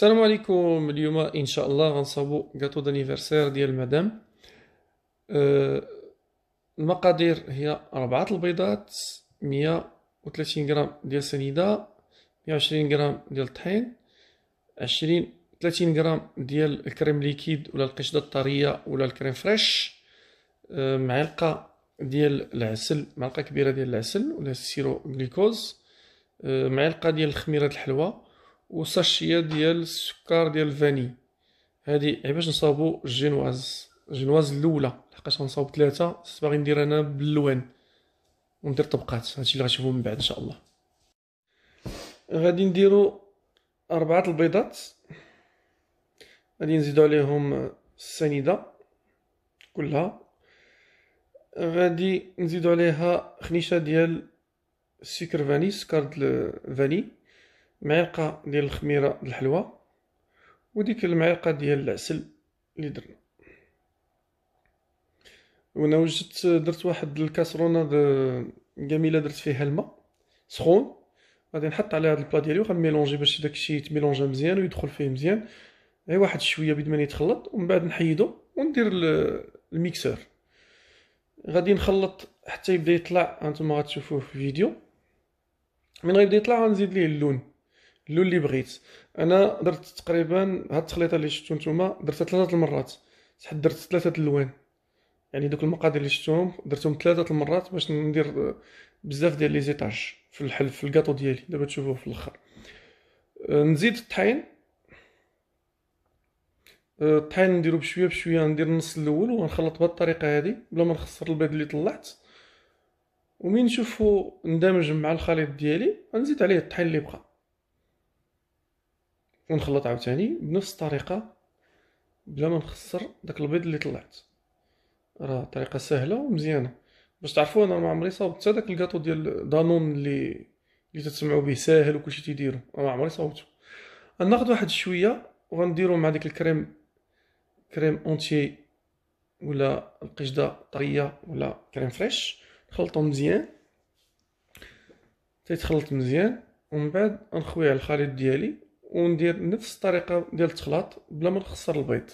السلام عليكم. اليوم ان شاء الله غنصاوبو كاطو دانيفرسير ديال مدام. أه المقادير هي 4 البيضات، 130 غرام ديال سنيدة، 120 غرام ديال الطحين، 30 غرام ديال الكريم ليكيد ولا القشدة الطرية ولا الكريم فريش، معلقة ديال العسل، معلقة كبيرة ديال العسل ولا السيرو غليكوز، معلقة ديال الخميرة الحلوى، وساشية ديال السكر ديال الفاني. هادي باش نصاوبو الجينواز الاولى، لحقاش غنصاوب 3 باغي ندير انا باللوان وندير طبقات. هادشي اللي غتشوفو من بعد ان شاء الله. غادي نديرو 4 البيضات، غادي نزيدو عليهم السنيدة كلها، غادي نزيدو عليها خنيشة ديال السكر فاني، سكر الفاني، معلقة ديال الخميرة الحلوى، وديك المعلقة ديال العسل اللي درنا. وانا وجدت درت واحد الكاسرونه جميله، درت فيها الماء سخون، غادي نحط عليها هاد البلا ديالي وغنميلونجي باش داكشي يتميلونجا مزيان ويدخل فيه مزيان، غير واحد شويه بيد ما يتخلط، ومن بعد نحيدو وندير الميكسور. غادي نخلط حتى يبدا يطلع، هانتوما غتشوفوه في الفيديو. من غيبدا يطلع غنزيد ليه اللون اللي بغيت. انا درت تقريبا هاد التخليطه اللي شفتو نتوما درتها 3 المرات، درت 3 الالوان، يعني دوك المقادير اللي شفتوهم درتهم 3 المرات باش ندير بزاف ديال لي زيطاج في الحل في الكاطو ديالي. دابا تشوفوه في الاخر. نزيد الطحين. الطحين نديرو بشويه بشويه، ندير النص الاول ونخلط بهاد الطريقه هادي بلا ما نخسر البيض اللي طلعت. ومين نشوفو اندمج مع الخليط ديالي غنزيد عليه الطحين اللي بقى ونخلط عاوتاني بنفس الطريقه بلا ما نخسر داك البيض اللي طلعت. راه طريقه سهله ومزيانه. باش تعرفوا انا ما عمري صاوبت حتى داك الكاطو ديال دانون اللي تسمعوا به ساهل وكلشي تيديرو، ما عمري صاوبته. غناخذ واحد شويه وغنديرو مع ديك كريم اونتيي ولا القشده طريه ولا كريم فريش، نخلطهم مزيان تيتخلط مزيان، ومن بعد نخوي على الخليط ديالي وندير نفس الطريقه ديال التخلاط بلا ما نخسر البيض.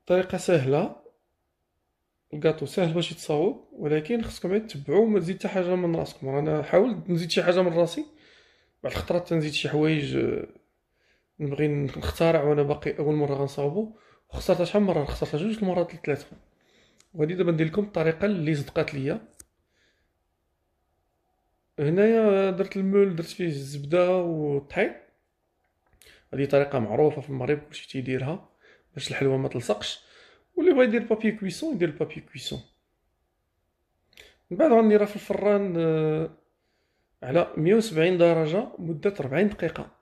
طريقه سهله، الكاطو ساهل باش يتصاوب، ولكن خصكم غير تتبعوا وما تزيد حتى حاجه من راسكم. انا حاولت نزيد شي حاجه من راسي، بعض الخطرات تنزيد شي حوايج نبغي نخترع وانا باقي اول مره غنصاوبو، وخسرتها شحال من مره، خسرتها 2 المرات 3. وغادي دابا ندير لكم الطريقه اللي صدقات ليا. هنايا درت المول، درت فيه الزبده والطحين. هذه طريقه معروفه في المغرب كلشي تيديرها باش الحلوى ما تلصقش، واللي بغى يدير بابي كويسون يدير بابي كويسون. من بعد غنديرها في الفران على 170 درجة مدة 40 دقيقة.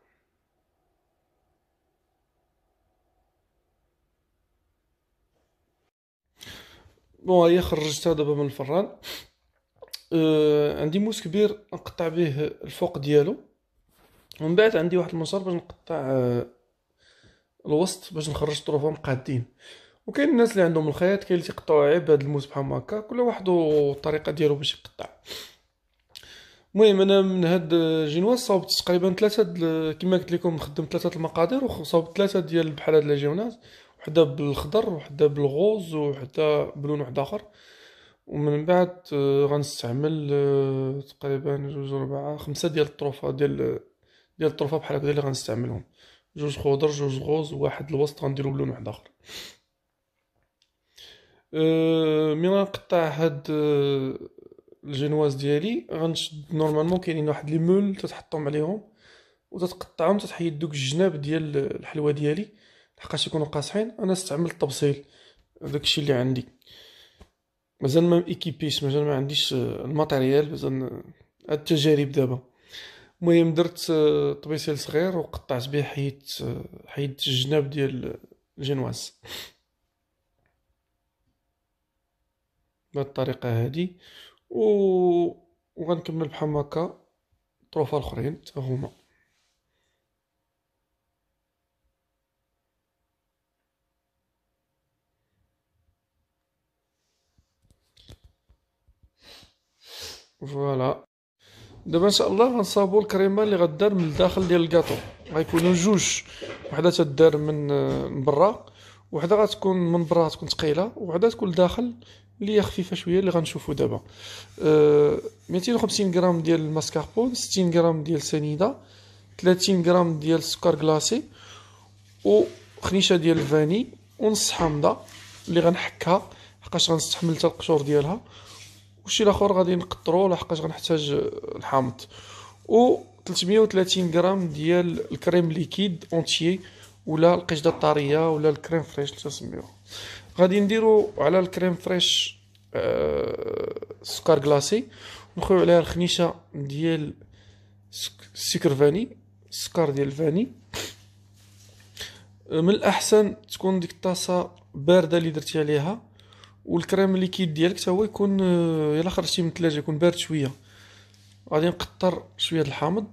بون هي خرجتها دابا من الفران. عندي موس كبير نقطع به الفوق ديالو، ومن بعد عندي واحد المنشار باش نقطع الوسط باش نخرج طروفهم قادين. وكاين الناس اللي عندهم الخياط، كاين اللي تيقطعوا غير بهاد الموس بحال هكا، كل واحد والطريقه ديالو باش يقطع. المهم انا من هاد جينواز صاوبت تقريبا 3 كما قلت لكم، خدمت 3 المقادير وصاوبت 3 ديال بحال هاد لاجيوناز، وحده بالخضر وحده بالغوز وحده بلون واحد اخر. ومن بعد غنستعمل تقريبا 2 4 5 ديال الطروفه ديال الطروفه بحال هكا اللي غنستعملهم، 2 خضر 2 غوز وواحد الوسط غنديرو بلون واحد اخر. ملي غنقطع هاد الجينواز ديالي غنشد نورمالمون كاينين واحد لي مول تتحطهم عليهم وتتقطعهم، تتحيد دوك الجناب ديال الحلوى ديالي لحقاش يكونوا قاصحين. انا استعملت الطبسيل، داكشي اللي عندي، مازال ما ايكيبيش، مازال ما عنديش الماتيريال مازال هاد التجارب دابا. المهم درت طبيسيل صغير وقطعت به، حيدت الجناب ديال الجينواز بهاد الطريقه هادي. و وغنكمل بحال هكا طروفه الاخرين حتى هما. فوالا دابا ان شاء الله غنصاوبو الكريمه اللي غدار من الداخل ديال الكاطو. غيكونوا جوج، وحده تدار من برا، وحده غتكون من برا تكون ثقيله، وحده تكون لداخل اللي هي خفيفه شويه اللي غنشوفوا دابا. 250 غرام ديال الماسكاربون، 60 غرام ديال سنيده، 30 غرام ديال السكر كلاصي، وخنيشه ديال الفاني، ونص حامضه اللي غنحكها حقاش غنستحمل حتى القشور ديالها، وشي الاخر غادي نقطرو لحقاش غنحتاج الحامض، و 330 غرام ديال الكريم ليكيد اونتيي، ولا القشده الطاريه، ولا الكريم فريش اللي تسميوه. غادي نديرو على الكريم فريش سكر كلاصي، ونخويو عليها الخنيشه ديال السكر فاني، السكر ديال الفاني. من الاحسن تكون ديك الطاسه بارده اللي درتي عليها، والكريم ليكيد ديالك حتى هو يكون يلا خرجتيه من الثلاجه يكون بارد شويه. غادي نقطر شويه د الحامض،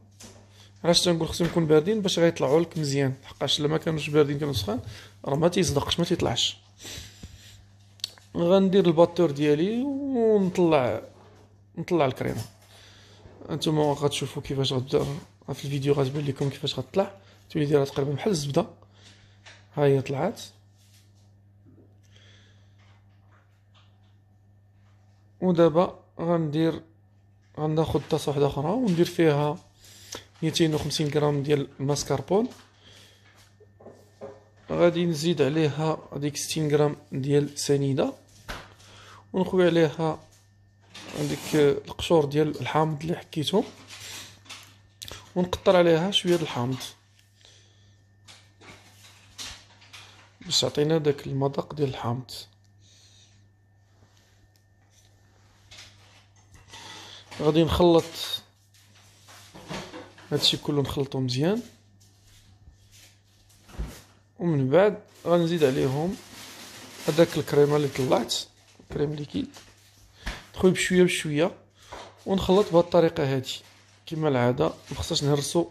علاش تنقول خصهم يكون باردين باش غيطلعوا لك مزيان، حقاش لما كانوش باردين كانوا سخان راه ما تيصدقش ما تيطلعش. غندير الباتور ديالي نطلع الكريمه. انتما غتشوفوا كيفاش غتبدا في الفيديو، غتبان لكم كيفاش غتطلع، تولي دايره تقريبا بحال الزبده. ها هي طلعت. ودابا غناخد طاسه واحده اخرى وندير فيها 250 غرام ديال الماسكاربون، غادي نزيد عليها هذيك 60 غرام ديال سنيده، ونخوي عليها هذيك القشور ديال الحامض اللي حكيتهم، ونقطر عليها شويه د الحامض باش تعطينا داك المذاق ديال الحامض. غادي نخلط هادشي كله، نخلطو مزيان، ومن بعد غنزيد عليهم هذاك الكريمه اللي طلعت، كريم ليكيد، نخوي بشويه بشويه ونخلط بهذه الطريقه هذه كما العاده. مخصناش نهرسو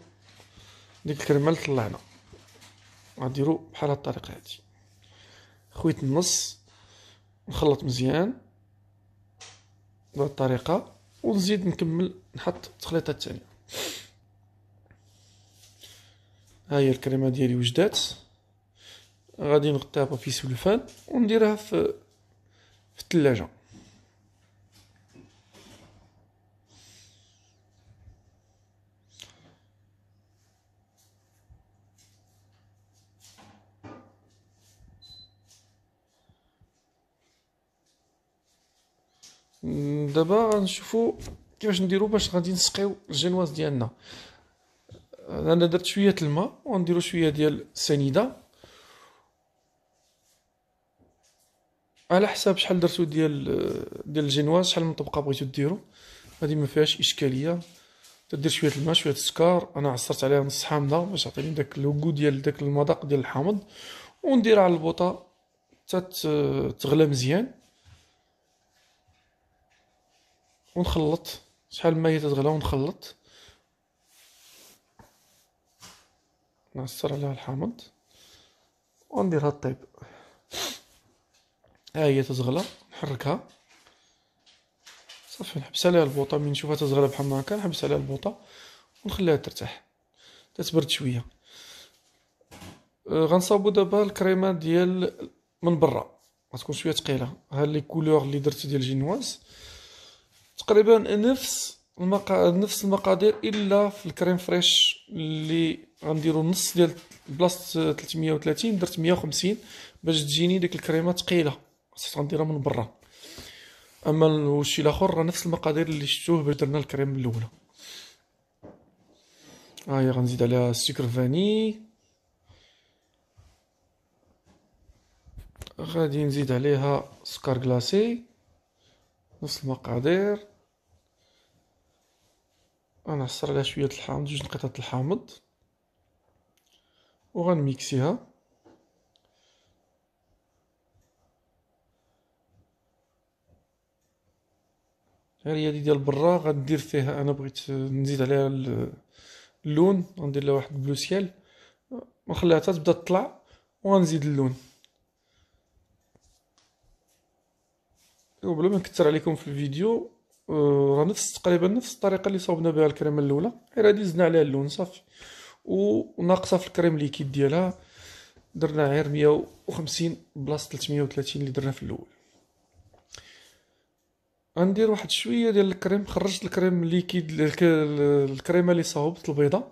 ديك الكريمه اللي طلعنا، غنديرو بحال هذه الطريقه هذه. خويت النص، نخلط مزيان بهذه الطريقه، ونزيد نكمل نحط التخليطه الثانيه. ها هي الكريمه ديالي وجدات، غادي نغطيها بابي سلوفان ونديرها في الثلاجه. دابا غنشوفوا كيفاش نديرو باش غادي نسقيو الجينواز ديالنا. انا درت شويه الماء ونديرو شويه ديال السنيده على حساب شحال درتو ديال الجينواز، شحال من طبقه بغيتو ديرو، هذه ما فيهاش اشكاليه. تدير شويه الماء شويه السكر، انا عصرت عليها نص حامضه باش تعطيني داك لوغو ديال داك المذاق ديال الحامض، ونديرها على البوطه حتى تغلى مزيان، ونخلط شحال ما هي تتغلى ونخلط، نعصر عليها الحامض ونديرها طيب. ها هي تتغلى، نحركها صافي، نحبس عليها البوطه. من نشوفها تتغلى بحال هكا نحبس عليها البوطه ونخليها ترتاح تتبرد شويه. غنصاوبو دابا الكريمه ديال من برا، غتكون شويه ثقيله. ها لي كولور اللي درت ديال جينواز تقريبا نفس المقادير، الا في الكريم فريش اللي غنديرو نص ديال بلاصه 330 درت 150 باش تجيني ديك الكريمه ثقيله، خاصها غنديرها من برا. اما الشي الاخر راه نفس المقادير اللي شفتوه باش درنا الكريم الاولى. ها هي غنزيد عليها السكر فاني، غادي نزيد عليها سكر كلاصي نفس المقادير، غنعصر عليها شويه الحامض، جوج نقيطات الحامض، وغنميكسيها. هي هادي ديال برا غندير فيها، انا بغيت نزيد عليها اللون، غندير لها واحد بلو سيال، ونخليها حتى تبدا تطلع وغنزيد اللون. وبلا ما نكثر عليكم في الفيديو، راه تقريبا نفس الطريقه اللي صاوبنا بها الكريمه الاولى، غير هادي زدنا عليها اللون صافي. وناقصه في الكريم ليكيد ديالها. درنا غير 150 بلاصه 330 اللي درنا في الاول. غندير واحد شويه ديال الكريم. خرجت الكريم ليكيد الكريمه اللي صاوبت البيضه،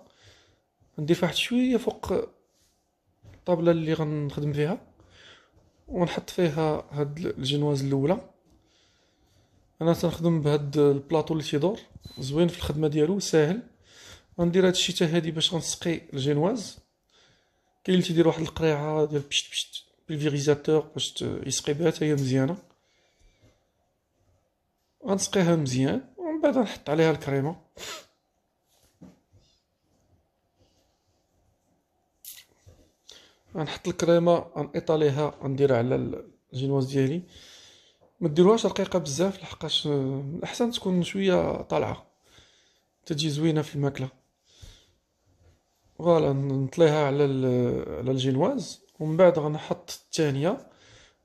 ندير واحد شويه فوق الطابله اللي غنخدم فيها، ونحط فيها هاد الجنواز الاولى. انا تنخدم بهاد البلاطو اللي تيدور زوين في الخدمه ديالو، ساهل. غندير هاد الشيته هادي باش غنسقي الجينواز. كاين اللي تيدير واحد القريعه ديال بشت بشت بالفيغيزاتور باش يسقي بها، حتى هي مزيانه. غنسقيها مزيان ومن بعد نحط عليها الكريمه. غنحط الكريمه، غنيطاليها، غنديرها على الجينواز ديالي. ما ديروهاش رقيقه بزاف لحقاش الاحسن تكون شويه طالعه، تجي زوينه في الماكله. فوالا نطليها على الجينواز، ومن بعد غنحط الثانيه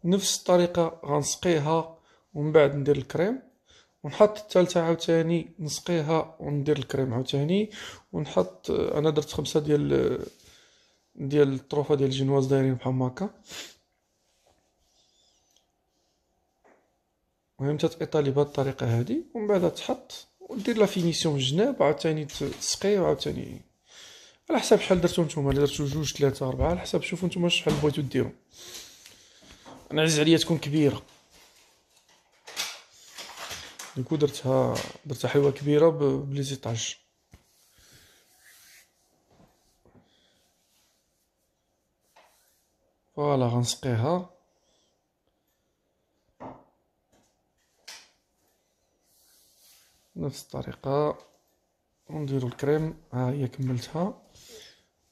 نفس الطريقه، غنسقيها ومن بعد ندير الكريم، ونحط الثالثه عاوتاني نسقيها وندير الكريم عاوتاني، ونحط. انا درت 5 ديال الطروفه ديال الجينواز دايرين بحال هكا. المهم تتايطالي بهاد الطريقه هادي، ومن بعد تحط ودير لا فينيسيون في الجناب، عاوتاني تسقي، وعاوتاني على حساب شحال درتو نتوما. الا درتو 2 3 4 على حساب، شوفوا نتوما شحال بغيتو ديرو. انا عزيز عليا تكون كبيره، ديكو درتها حلوه كبيره بلي زيطاج. فوالا غنسقيها نفس الطريقه، ونديرو الكريم. ها هي كملتها.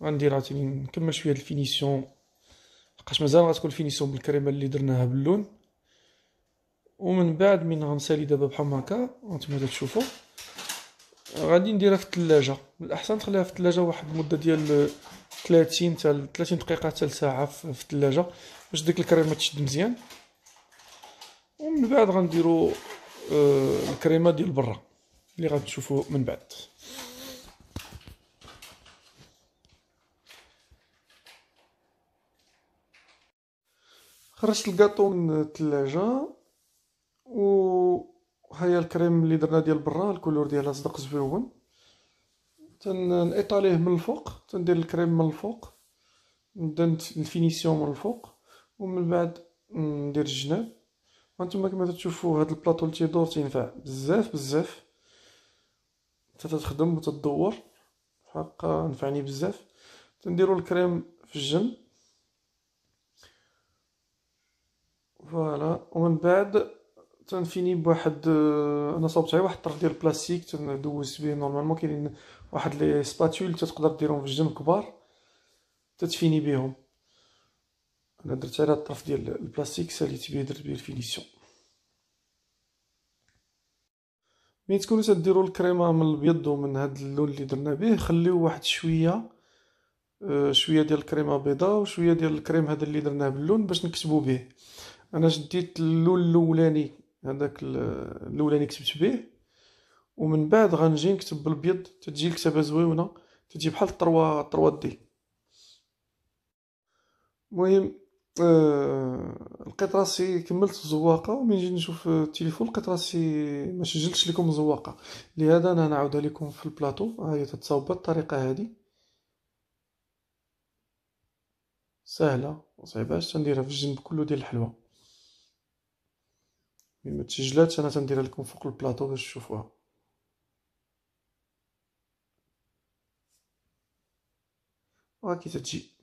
غندير عاوتاني نكمل شويه د الفينيسيون، لحقاش مازال غتكون الفينيسيون بالكريمه اللي درناها باللون. ومن بعد من غنسالي دابا بحال هكا هانتوما تشوفوا، غادي نديرها في الثلاجه. الاحسن تخليها في الثلاجه واحد المده ديال 30 دقيقه حتى لساعه في الثلاجه باش ديك الكريمه تشد مزيان. ومن بعد غنديروا الكريمه ديال برا اللي غتشوفوا من بعد. خرجت الكاطو من الثلاجه، و هيا الكريم اللي درنا ديال برا الكولور ديالها صدق زويون. تنطاليه من الفوق، تندير الكريم من الفوق، نبدا الفينيسيون من الفوق، ومن بعد ندير الجناب. هانتوما كما تشوفوا هاد البلاطو اللي تيدور تينفع بزاف بزاف، تتخدم وتدور حقا، نفعني بزاف. تنديروا الكريم في الجنب، فوالا. ومن بعد تنفيني بواحد انا صوبت غير واحد الطرف ديال البلاستيك تندوز به. نورمالمون كاينين واحد لي سباتول تقدر ديرهم في الجنب كبار تتفيني بهم. انا درت على الطرف ديال البلاستيك ساليت به، درت به الفينيسيون. ملي تكونوا تديروا الكريمه من الابيض ومن هاد اللون اللي درنا به، خليو واحد شويه شويه ديال الكريمه بيضاء وشويه ديال الكريم هذا اللي درناه باللون باش نكتبوا به. انا شديت اللون الاولاني، هذاك الاولاني كتبت به، ومن بعد غنجي نكتب بالابيض. تتجي الكتابه زويونه، تجي بحال الطروا دي. المهم لقيت راسي كملت الزواقه، ومن جيت نشوف التليفون لقيت راسي ما سجلتش لكم الزواقه. لهذا انا نعاودها لكم في البلاطو. ها هي تتصاوب بهذه الطريقه هذه، سهله وصعيباش. تنديرها في الجنب كله ديال الحلوى. ما تسجلاتش، انا تنديرها لكم فوق البلاطو باش تشوفوها. وهاكي تتجي.